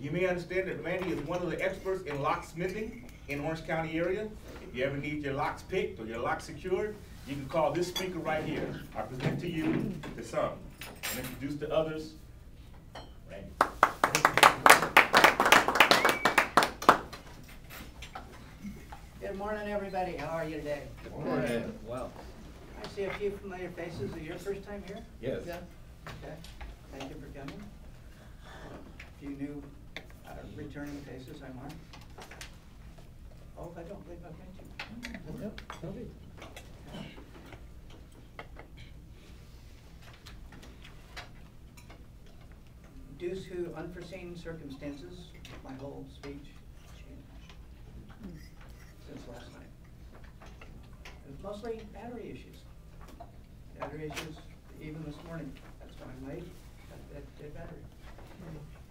You may understand that Randy is one of the experts in locksmithing in Orange County area. If you ever need your locks picked or your locks secured, you can call this speaker right here. I present to you to some and introduce to others, Randy. Good morning, everybody. How are you today? Good morning. Well, I see a few familiar faces. Is it your first time here? Yes. Yeah. Okay. Thank you for coming. A few new returning faces. I'm Mark. Oh, I don't believe I've met you. yep, Toby. Due to unforeseen circumstances, my whole speech changed since last night. It was mostly battery issues. Battery issues, even this morning. That's why I'm late. That dead battery.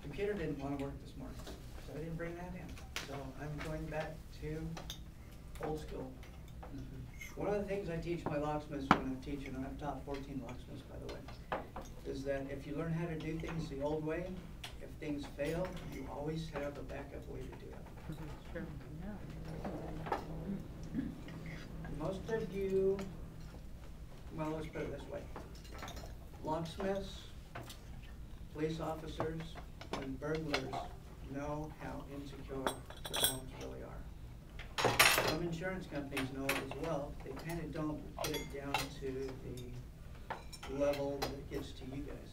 Computer didn't want to work this morning, so I didn't bring that in. So I'm going back to old school. One of the things I teach my locksmiths when I'm teaching, and I've taught 14 locksmiths, by the way, is that if you learn how to do things the old way, if things fail, you always have a backup way to do it. Sure. Most of you, well, let's put it this way. Locksmiths, police officers, and burglars know how insecure their homes really are. Some insurance companies know it as well. They kind of don't get it down to the level that it gets to you guys.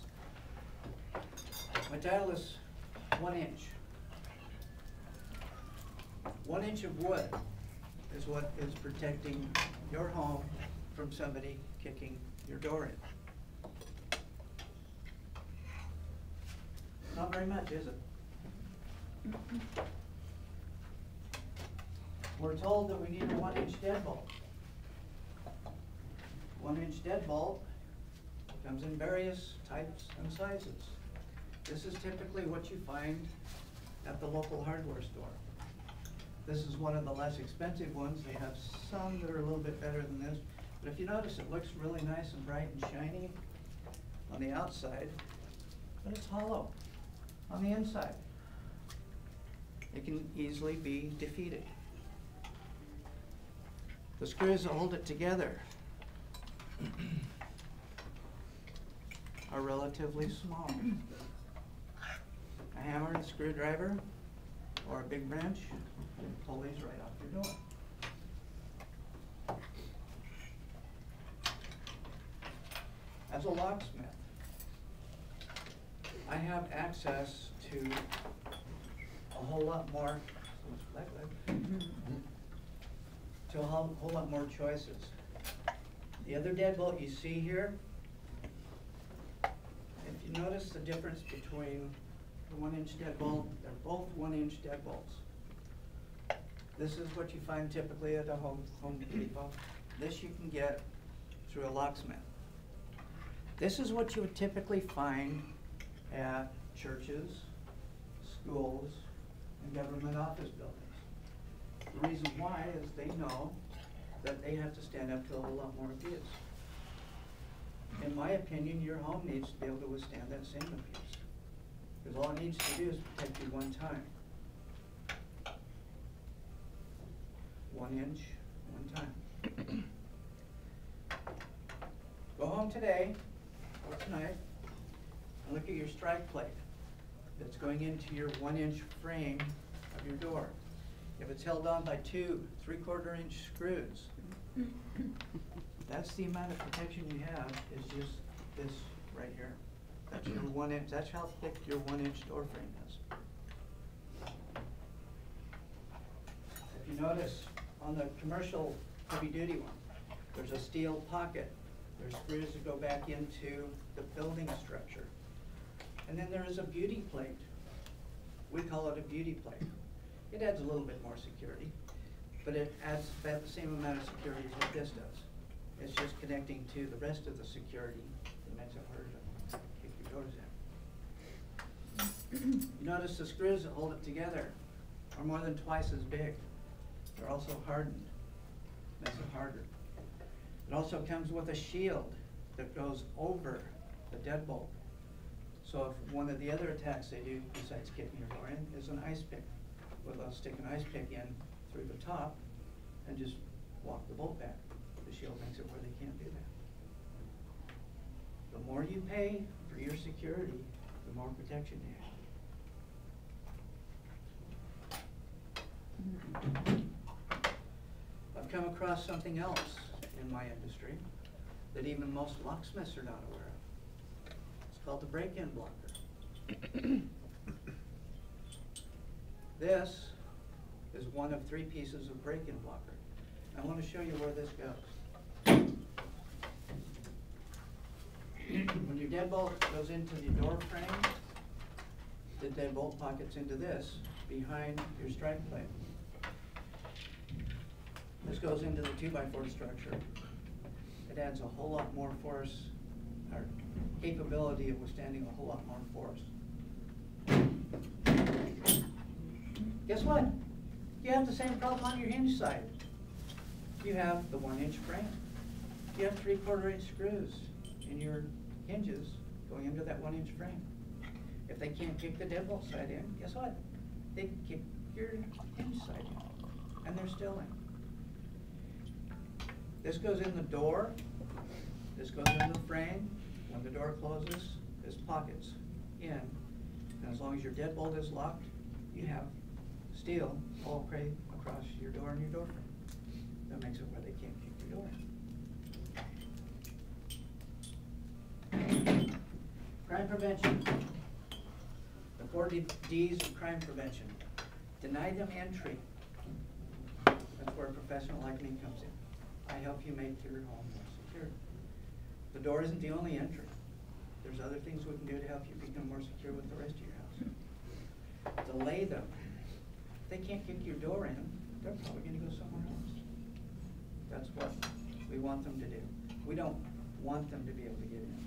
My title is 1 inch. 1 inch of wood is what is protecting your home from somebody kicking your door in. Not very much, is it? We're told that we need a 1 inch deadbolt. 1 inch deadbolt comes in various types and sizes. This is typically what you find at the local hardware store. This is one of the less expensive ones. They have some that are a little bit better than this. But if you notice, it looks really nice and bright and shiny on the outside, but it's hollow on the inside. It can easily be defeated. The screws that hold it together are relatively small. A hammer and screwdriver or a big wrench can pull these right off your door. As a locksmith, I have access to a whole lot more, to a whole lot more choices. The other deadbolt you see here, if you notice the difference between the 1 inch deadbolt, they're both 1 inch deadbolts. This is what you find typically at a Home Depot. This you can get through a locksmith. This is what you would typically find at churches, schools, and government office buildings. The reason why is they know that they have to stand up to a whole lot more abuse. In my opinion, your home needs to be able to withstand that same abuse. Because all it needs to do is protect you one time. 1 inch, one time. Go home today, or tonight, and look at your strike plate that's going into your 1 inch frame of your door. If it's held on by 2 3/4 inch screws, that's the amount of protection you have, is just this right here. That's your 1 inch, that's how thick your 1 inch door frame is. If you notice, on the commercial heavy duty one, there's a steel pocket. There's screws that go back into the building structure. And then there is a beauty plate. We call it a beauty plate. It adds a little bit more security, but it adds about the same amount of security as what this does. It's just connecting to the rest of the security that makes it harder to kick your doors in. You notice the screws that hold it together are more than twice as big. They're also hardened. Makes it harder. It also comes with a shield that goes over the deadbolt, So if one of the other attacks they do besides kicking your door in is an ice pick. Well, they'll stick an ice pick in through the top and just walk the bolt back. The shield makes it where they can't do that. The more you pay for your security, the more protection you have. I've come across something else in my industry that even most locksmiths are not aware of. It's called the break-in blocker. This is one of 3 pieces of break-in blocker. I want to show you where this goes. When your deadbolt goes into the door frame, the deadbolt pockets into this behind your strike plate. This goes into the 2x4 structure. It adds a whole lot more force, or capability of withstanding a whole lot more force. Guess what? You have the same problem on your hinge side. You have the 1-inch frame. You have 3/4 inch screws in your hinges going into that 1-inch frame. If they can't kick the deadbolt side in, guess what? They can kick your hinge side in, and they're still in. This goes in the door. This goes in the frame. When the door closes, this pockets in. And as long as your deadbolt is locked, you have steel all across your door and your door frame. That makes it where they can't kick your door in. Crime prevention. The 4 Ds of crime prevention. Deny them entry. That's where a professional like me comes in. I help you make your home more secure. The door isn't the only entry. There's other things we can do to help you become more secure with the rest of your house. Delay them. If they can't kick your door in, they're probably going to go somewhere else. That's what we want them to do. We don't want them to be able to get in.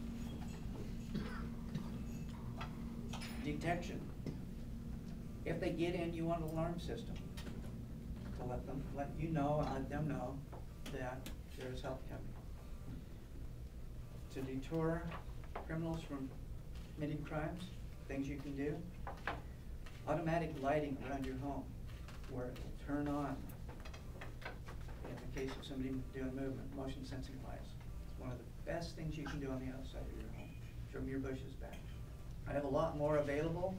Detection. If they get in, you want an alarm system to let you know and let them know that there is help coming. To deter criminals from committing crimes, things you can do. Automatic lighting around your home where it will turn on in the case of somebody doing movement, motion sensing lights. It's one of the best things you can do on the outside of your home. Trim your bushes back. I have a lot more available.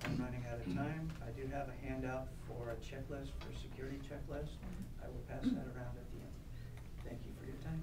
I'm running out of time. I do have a handout for a checklist, for a security checklist. I will pass that around at the end. Thank you for your time.